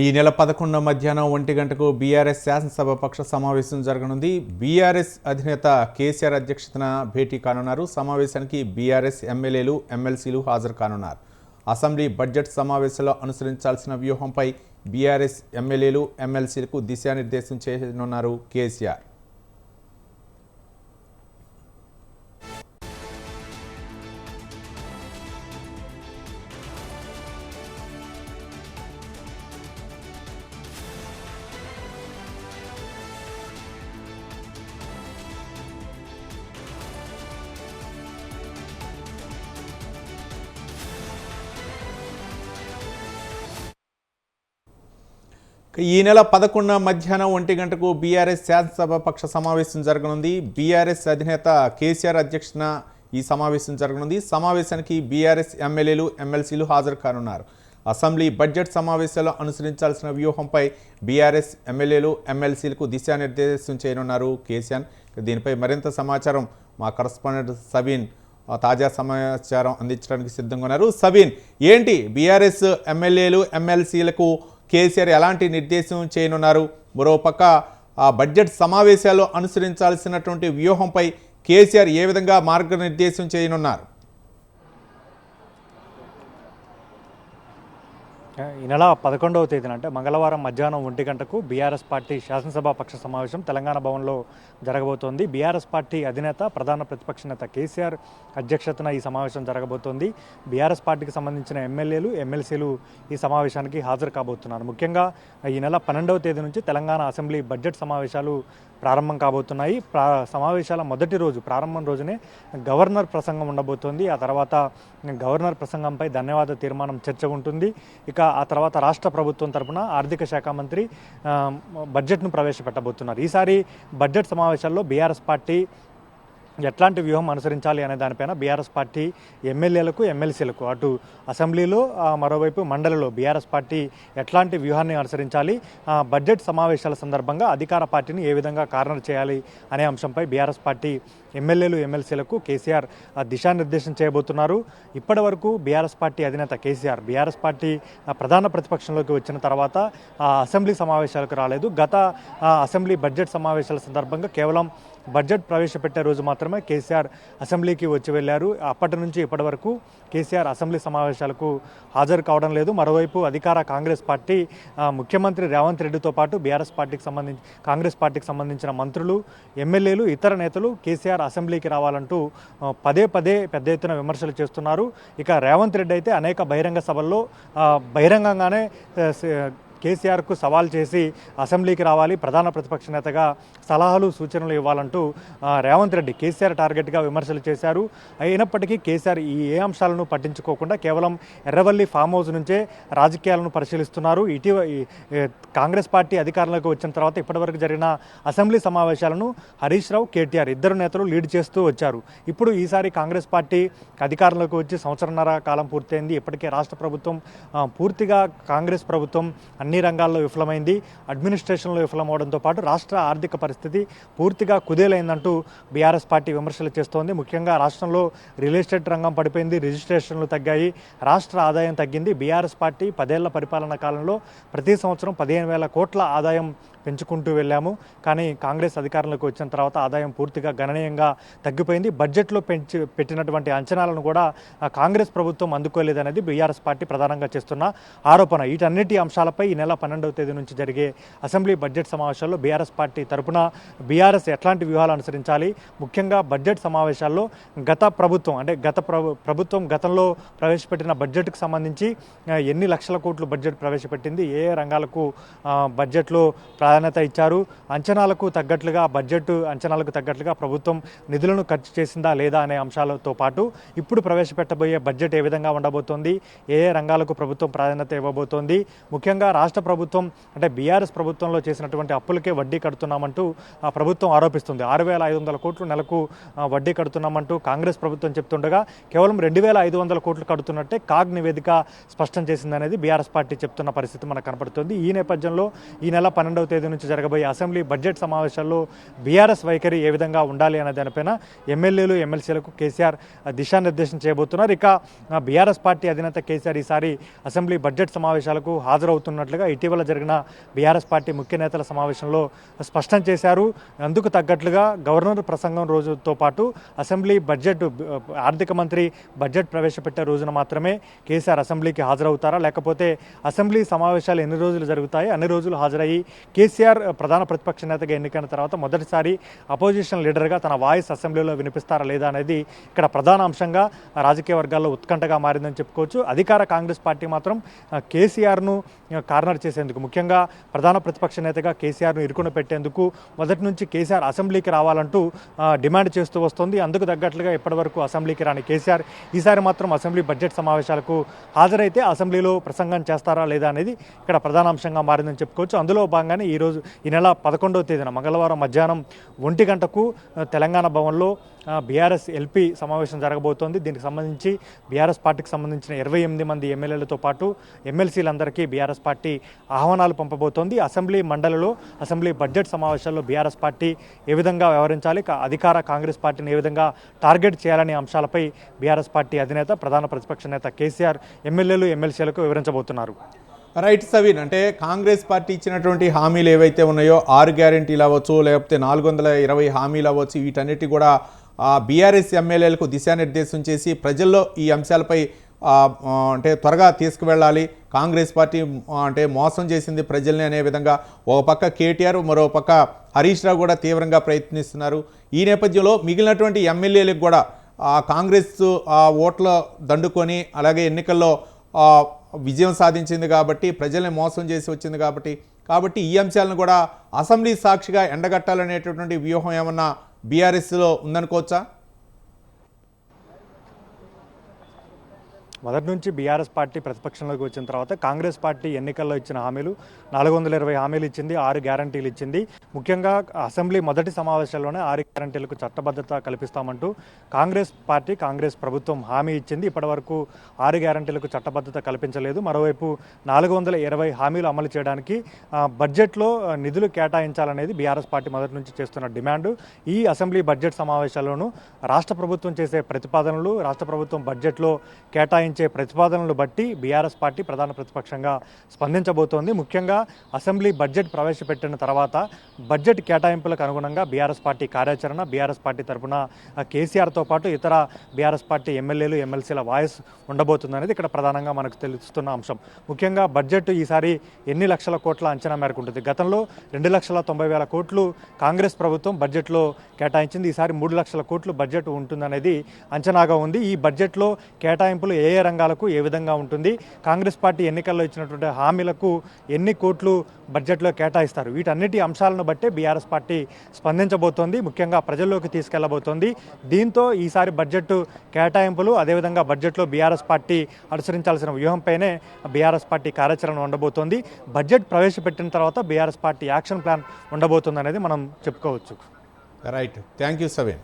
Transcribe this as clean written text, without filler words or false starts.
ఈ నెల 11 మధ్యాహ్నం 1 గంటకు బీఆర్ఎస్ శాసనసభ పక్ష సమావేశం జరగనుంది. బీఆర్ఎస్ అధినేత కేసీఆర్ అధ్యక్షతన భేటీ కానున్నారు. సమావేశానికి బీఆర్ఎస్ ఎమ్మెల్యేలు, ఎమ్మెల్సీలు హాజరు కానున్నారు. అసెంబ్లీ బడ్జెట్ సమావేశంలో అనుసరించాల్సిన వ్యూహంపై బీఆర్ఎస్ ఎమ్మెల్యేలు, ఎమ్మెల్సీలకు దిశానిర్దేశం చేయనున్నారు కేసీఆర్. ఈ నెల 11 మధ్యాహ్నం 1 గంటకు బీఆర్ఎస్ శాసనసభ పక్ష సమావేశం జరగనుంది. బీఆర్ఎస్ అధినేత కేసీఆర్ అధ్యక్షతన ఈ సమావేశం జరగనుంది. సమావేశానికి బీఆర్ఎస్ ఎమ్మెల్యేలు, ఎమ్మెల్సీలు హాజరు కానున్నారు. అసెంబ్లీ బడ్జెట్ సమావేశాల్లో అనుసరించాల్సిన వ్యూహంపై బీఆర్ఎస్ ఎమ్మెల్యేలు, ఎమ్మెల్సీలకు దిశానిర్దేశం చేయనున్నారు కేసీఆర్. దీనిపై మరింత సమాచారం మా కరస్పాండెంట్ సబీన్ తాజా సమాచారం అందించడానికి సిద్ధంగా ఉన్నారు. సబీన్, ఏంటి బీఆర్ఎస్ ఎమ్మెల్యేలు, ఎమ్మెల్సీలకు కేసీఆర్ ఎలాంటి నిర్దేశం చేయనున్నారు? మరోపక్క బడ్జెట్ సమావేశాల్లో అనుసరించాల్సినటువంటి వ్యూహంపై కేసీఆర్ ఏ విధంగా మార్గనిర్దేశం చేయనున్నారు? ఈ నెల 11వ తేదీన అంటే మంగళవారం మధ్యాహ్నం 1 గంటకు బీఆర్ఎస్ పార్టీ శాసనసభ పక్ష సమావేశం తెలంగాణ భవన్లో జరగబోతోంది. బీఆర్ఎస్ పార్టీ అధినేత, ప్రధాన ప్రతిపక్ష నేత కేసీఆర్ అధ్యక్షతన ఈ సమావేశం జరగబోతోంది. బీఆర్ఎస్ పార్టీకి సంబంధించిన ఎమ్మెల్యేలు, ఎమ్మెల్సీలు ఈ సమావేశానికి హాజరు కాబోతున్నారు. ముఖ్యంగా ఈ నెల 12వ తేదీ నుంచి తెలంగాణ అసెంబ్లీ బడ్జెట్ సమావేశాలు ప్రారంభం కాబోతున్నాయి. సమావేశాల మొదటి రోజు, ప్రారంభం రోజునే గవర్నర్ ప్రసంగం ఉండబోతోంది. ఆ తర్వాత గవర్నర్ ప్రసంగంపై ధన్యవాద తీర్మానం చర్చ ఉంటుంది. ఇక ఆ తర్వాత రాష్ట్ర ప్రభుత్వం తరపున ఆర్థిక శాఖ మంత్రి బడ్జెట్ను ప్రవేశపెట్టబోతున్నారు. ఈసారి బడ్జెట్ సమావేశాల్లో బీఆర్ఎస్ పార్టీ ఎట్లాంటి వ్యూహం అనుసరించాలి అనే దానిపైన బీఆర్ఎస్ పార్టీ ఎమ్మెల్యేలకు, ఎమ్మెల్సీలకు అటు అసెంబ్లీలో, మరోవైపు మండలిలో బీఆర్ఎస్ పార్టీ ఎట్లాంటి వ్యూహాన్ని అనుసరించాలి, బడ్జెట్ సమావేశాల సందర్భంగా అధికార పార్టీని ఏ విధంగా కార్నర్ చేయాలి అనే అంశంపై బీఆర్ఎస్ పార్టీ ఎమ్మెల్యేలు, ఎమ్మెల్సీలకు కేసీఆర్ దిశానిర్దేశం చేయబోతున్నారు. ఇప్పటి వరకు బీఆర్ఎస్ పార్టీ అధినేత కేసీఆర్ బీఆర్ఎస్ పార్టీ ప్రధాన ప్రతిపక్షంలోకి వచ్చిన తర్వాత అసెంబ్లీ సమావేశాలకు రాలేదు. గత అసెంబ్లీ బడ్జెట్ సమావేశాల సందర్భంగా కేవలం బడ్జెట్ ప్రవేశపెట్టే రోజు మాత్రమే కేసీఆర్ అసెంబ్లీకి వచ్చి వెళ్ళారు. అప్పటి నుంచి ఇప్పటి వరకు కేసీఆర్ అసెంబ్లీ సమావేశాలకు హాజరు కావడం లేదు. మరోవైపు అధికార కాంగ్రెస్ పార్టీ ముఖ్యమంత్రి రేవంత్ రెడ్డితో పాటు కాంగ్రెస్ పార్టీకి సంబంధించిన మంత్రులు, ఎమ్మెల్యేలు, ఇతర నేతలు కేసీఆర్ అసెంబ్లీకి రావాలంటూ పదే పదే పెద్ద ఎత్తున విమర్శలు చేస్తున్నారు. ఇక రేవంత్ రెడ్డి అయితే అనేక బహిరంగ సభల్లో బహిరంగంగానే కేసీఆర్కు సవాల్ చేసి అసెంబ్లీకి రావాలి, ప్రధాన ప్రతిపక్ష నేతగా సలహాలు, సూచనలు ఇవ్వాలంటూ రేవంత్ రెడ్డి కేసీఆర్ టార్గెట్గా విమర్శలు చేశారు. అయినప్పటికీ కేసీఆర్ ఏ అంశాలను పట్టించుకోకుండా కేవలం ఎర్రవల్లి ఫామ్ హౌస్ నుంచే రాజకీయాలను పరిశీలిస్తున్నారు. కాంగ్రెస్ పార్టీ అధికారంలోకి వచ్చిన తర్వాత ఇప్పటివరకు జరిగిన అసెంబ్లీ సమావేశాలను హరీష్ రావు, కేటీఆర్ ఇద్దరు నేతలు లీడ్ చేస్తూ వచ్చారు. ఇప్పుడు ఈసారి కాంగ్రెస్ పార్టీ అధికారంలోకి వచ్చి సంవత్సరన్నర కాలం పూర్తయింది. ఇప్పటికే రాష్ట్ర ప్రభుత్వం పూర్తిగా కాంగ్రెస్ ప్రభుత్వం అన్ని రంగాల్లో విఫలమైంది. అడ్మినిస్ట్రేషన్లో విఫలమవడంతో పాటు రాష్ట్ర ఆర్థిక పరిస్థితి పూర్తిగా కుదేలైందంటూ బీఆర్ఎస్ పార్టీ విమర్శలు చేస్తోంది. ముఖ్యంగా రాష్ట్రంలో రియల్ ఎస్టేట్ రంగం పడిపోయింది, రిజిస్ట్రేషన్లు తగ్గాయి, రాష్ట్ర ఆదాయం తగ్గింది. బీఆర్ఎస్ పార్టీ 10 ఏళ్ల పరిపాలన కాలంలో ప్రతి సంవత్సరం 15,000 కోట్ల ఆదాయం పెంచుకుంటూ వెళ్ళాము. కానీ కాంగ్రెస్ అధికారంలోకి వచ్చిన తర్వాత ఆదాయం పూర్తిగా గణనీయంగా తగ్గిపోయింది. బడ్జెట్లో పెట్టినటువంటి అంచనాలను కూడా కాంగ్రెస్ ప్రభుత్వం అందుకోలేదనేది బీఆర్ఎస్ పార్టీ ప్రధానంగా చేస్తున్న ఆరోపణ. వీటన్నిటి అంశాలపై ఈ నెల 12వ తేదీ నుంచి జరిగే అసెంబ్లీ బడ్జెట్ సమావేశాల్లో బీఆర్ఎస్ పార్టీ తరపున బీఆర్ఎస్ ఎట్లాంటి వ్యూహాలు అనుసరించాలి, ముఖ్యంగా బడ్జెట్ సమావేశాల్లో ప్రభుత్వం గతంలో ప్రవేశపెట్టిన బడ్జెట్కు సంబంధించి ఎన్ని లక్షల కోట్లు బడ్జెట్ ప్రవేశపెట్టింది, ఏ రంగాలకు బడ్జెట్లో ప్రాధాన్యత ఇచ్చారు, అంచనాలకు తగ్గట్లుగా ప్రభుత్వం నిధులను ఖర్చు చేసిందా లేదా అనే అంశాలతో పాటు ఇప్పుడు ప్రవేశపెట్టబోయే బడ్జెట్ ఏ విధంగా ఉండబోతోంది, ఏ రంగాలకు ప్రభుత్వం ప్రాధాన్యత ఇవ్వబోతోంది, ముఖ్యంగా రాష్ట్ర ప్రభుత్వం అంటే బీఆర్ఎస్ ప్రభుత్వంలో చేసినటువంటి అప్పులకే వడ్డీ కడుతున్నామంటూ ప్రభుత్వం ఆరోపిస్తుంది. 6,500 కోట్లు నెలకు వడ్డీ కడుతున్నామంటూ కాంగ్రెస్ ప్రభుత్వం చెప్తుండగా కేవలం 2,500 కోట్లు కడుతున్నట్టే కాగ్ నివేదిక స్పష్టం చేసిందనేది బీఆర్ఎస్ పార్టీ చెప్తున్న పరిస్థితి మనకు కనపడుతుంది. ఈ నేపథ్యంలో ఈ నెల 12వ తేదీ తేదీ నుంచి జరగబోయే అసెంబ్లీ బడ్జెట్ సమావేశాల్లో బీఆర్ఎస్ వైఖరి ఏ విధంగా ఉండాలి అనే దానిపైన ఎమ్మెల్యేలు ఎమ్మెల్సీలకు కేసీఆర్ దిశానిర్దేశం చేయబోతున్నారు. ఇక బీఆర్ఎస్ పార్టీ అధినేత కేసీఆర్ ఈసారి అసెంబ్లీ బడ్జెట్ సమావేశాలకు హాజరవుతున్నట్లుగా ఇటీవల జరిగిన బీఆర్ఎస్ పార్టీ ముఖ్య నేతల సమావేశంలో స్పష్టం చేశారు. అందుకు తగ్గట్లుగా గవర్నర్ ప్రసంగం రోజుతో పాటు అసెంబ్లీ బడ్జెట్ ఆర్థిక మంత్రి బడ్జెట్ ప్రవేశపెట్టే రోజున మాత్రమే కేసీఆర్ అసెంబ్లీకి హాజరవుతారా, లేకపోతే అసెంబ్లీ సమావేశాలు ఎన్ని రోజులు జరుగుతాయి అన్ని రోజులు హాజరయ్యి కేసీఆర్ ప్రధాన ప్రతిపక్ష నేతగా ఎన్నికైన తర్వాత మొదటిసారి అపోజిషన్ లీడర్గా తన వాయిస్ అసెంబ్లీలో వినిపిస్తారా లేదా అనేది ఇక్కడ ప్రధాన అంశంగా రాజకీయ వర్గాల్లో ఉత్కంఠగా మారిందని చెప్పుకోవచ్చు. అధికార కాంగ్రెస్ పార్టీ మాత్రం కేసీఆర్ను కార్నర్ చేసేందుకు, ముఖ్యంగా ప్రధాన ప్రతిపక్ష నేతగా కేసీఆర్ను ఇరుకున పెట్టేందుకు మొదటి నుంచి కేసీఆర్ అసెంబ్లీకి రావాలంటూ డిమాండ్ చేస్తూ వస్తుంది. అందుకు తగ్గట్లుగా ఇప్పటివరకు అసెంబ్లీకి రాని కేసీఆర్ ఈసారి మాత్రం అసెంబ్లీ బడ్జెట్ సమావేశాలకు హాజరైతే అసెంబ్లీలో ప్రసంగం చేస్తారా లేదా అనేది ఇక్కడ ప్రధాన అంశంగా మారిందని చెప్పుకోవచ్చు. అందులో భాగంగానే ఈ నెల 11వ తేదీన మంగళవారం మధ్యాహ్నం 1 గంటకు తెలంగాణ భవన్లో బీఆర్ఎస్ ఎల్పీ సమావేశం జరగబోతోంది. దీనికి సంబంధించి బీఆర్ఎస్ పార్టీకి సంబంధించిన 28 మంది ఎమ్మెల్యేలతో పాటు ఎమ్మెల్సీలందరికీ బీఆర్ఎస్ పార్టీ ఆహ్వానాలు పంపబోతోంది. అసెంబ్లీ మండలిలో అసెంబ్లీ బడ్జెట్ సమావేశాల్లో బీఆర్ఎస్ పార్టీ ఏ విధంగా వ్యవహరించాలి, అధికార కాంగ్రెస్ పార్టీని ఏ విధంగా టార్గెట్ చేయాలనే అంశాలపై బీఆర్ఎస్ పార్టీ అధినేత ప్రధాన ప్రతిపక్ష నేత కేసీఆర్ ఎమ్మెల్యేలు ఎమ్మెల్సీలకు వివరించబోతున్నారు. రైట్ సవీన్, అంటే కాంగ్రెస్ పార్టీ ఇచ్చినటువంటి హామీలు ఏవైతే ఉన్నాయో 6 గ్యారెంటీలు అవ్వచ్చు, లేకపోతే 420 హామీలు అవ్వచ్చు, వీటన్నిటి కూడా బీఆర్ఎస్ ఎమ్మెల్యేలకు దిశానిర్దేశం చేసి ప్రజల్లో ఈ అంశాలపై అంటే త్వరగా తీసుకువెళ్ళాలి, కాంగ్రెస్ పార్టీ అంటే మోసం చేసింది ప్రజల్ని అనే విధంగా ఒక పక్క కేటీఆర్, మరో పక్క హరీష్ రావు కూడా తీవ్రంగా ప్రయత్నిస్తున్నారు. ఈ నేపథ్యంలో మిగిలినటువంటి ఎమ్మెల్యేలకు కూడా కాంగ్రెస్ ఓట్ల దండుకొని అలాగే ఎన్నికల్లో విజయం సాధించింది కాబట్టి, ప్రజల్ని మోసం చేసి వచ్చింది కాబట్టి ఈ అంశాలను కూడా అసెంబ్లీ సాక్షిగా ఎండగట్టాలనేటటువంటి వ్యూహం ఏమన్నా బీఆర్ఎస్లో ఉందనుకోవచ్చా? మొదటి నుంచి బీఆర్ఎస్ పార్టీ ప్రతిపక్షంలోకి వచ్చిన తర్వాత కాంగ్రెస్ పార్టీ ఎన్నికల్లో ఇచ్చిన హామీలు 420 హామీలు ఇచ్చింది, 6 గ్యారంటీలు ఇచ్చింది. ముఖ్యంగా అసెంబ్లీ మొదటి సమావేశాల్లోనే 6 గ్యారంటీలకు చట్టబద్ధత కల్పిస్తామంటూ కాంగ్రెస్ ప్రభుత్వం హామీ ఇచ్చింది. ఇప్పటివరకు 6 గ్యారంటీలకు చట్టబద్ధత కల్పించలేదు. మరోవైపు 420 హామీలు అమలు చేయడానికి బడ్జెట్లో నిధులు కేటాయించాలనేది బీఆర్ఎస్ పార్టీ మొదటి నుంచి చేస్తున్న డిమాండ్. ఈ అసెంబ్లీ బడ్జెట్ సమావేశాల్లోనూ రాష్ట్ర ప్రభుత్వం చేసే ప్రతిపాదనలు, రాష్ట్ర ప్రభుత్వం బడ్జెట్లో ప్రతిపాదనలు బట్టి బీఆర్ఎస్ పార్టీ ప్రధాన ప్రతిపక్షంగా స్పందించబోతోంది. ముఖ్యంగా అసెంబ్లీ బడ్జెట్ ప్రవేశపెట్టిన తర్వాత బడ్జెట్ కేటాయింపులకు అనుగుణంగా బీఆర్ఎస్ పార్టీ కార్యాచరణ, బీఆర్ఎస్ పార్టీ తరఫున కేసీఆర్తో పాటు ఇతర బీఆర్ఎస్ పార్టీ ఎమ్మెల్యేలు ఎమ్మెల్సీల వాయిస్ ఉండబోతుందనేది ఇక్కడ ప్రధానంగా మనకు తెలుస్తున్న అంశం. ముఖ్యంగా బడ్జెట్ ఈసారి ఎన్ని లక్షల కోట్ల అంచనా మేరకు ఉంటుంది? గతంలో 2,90,000 కోట్లు కాంగ్రెస్ ప్రభుత్వం బడ్జెట్లో కేటాయించింది. ఈసారి 3 లక్షల కోట్లు బడ్జెట్ ఉంటుందనేది అంచనాగా ఉంది. ఈ బడ్జెట్లో కేటాయింపులు ఏ రంగాలకు ఏ విధంగా ఉంటుంది, కాంగ్రెస్ పార్టీ ఎన్నికల్లో ఇచ్చినటువంటి హామీలకు ఎన్ని కోట్లు బడ్జెట్లో కేటాయిస్తారు, వీటన్నిటి అంశాలను బట్టే బీఆర్ఎస్ పార్టీ స్పందించబోతోంది, ముఖ్యంగా ప్రజల్లోకి తీసుకెళ్లబోతోంది. దీంతో ఈసారి బడ్జెట్ కేటాయింపులు, అదేవిధంగా బడ్జెట్లో బీఆర్ఎస్ పార్టీ అనుసరించాల్సిన వ్యూహంపైనే బీఆర్ఎస్ పార్టీ కార్యాచరణ ఉండబోతోంది. బడ్జెట్ ప్రవేశపెట్టిన తర్వాత బీఆర్ఎస్ పార్టీ యాక్షన్ ప్లాన్ ఉండబోతుంది అనేది మనం చెప్పుకోవచ్చు. Right, thank you Saveen.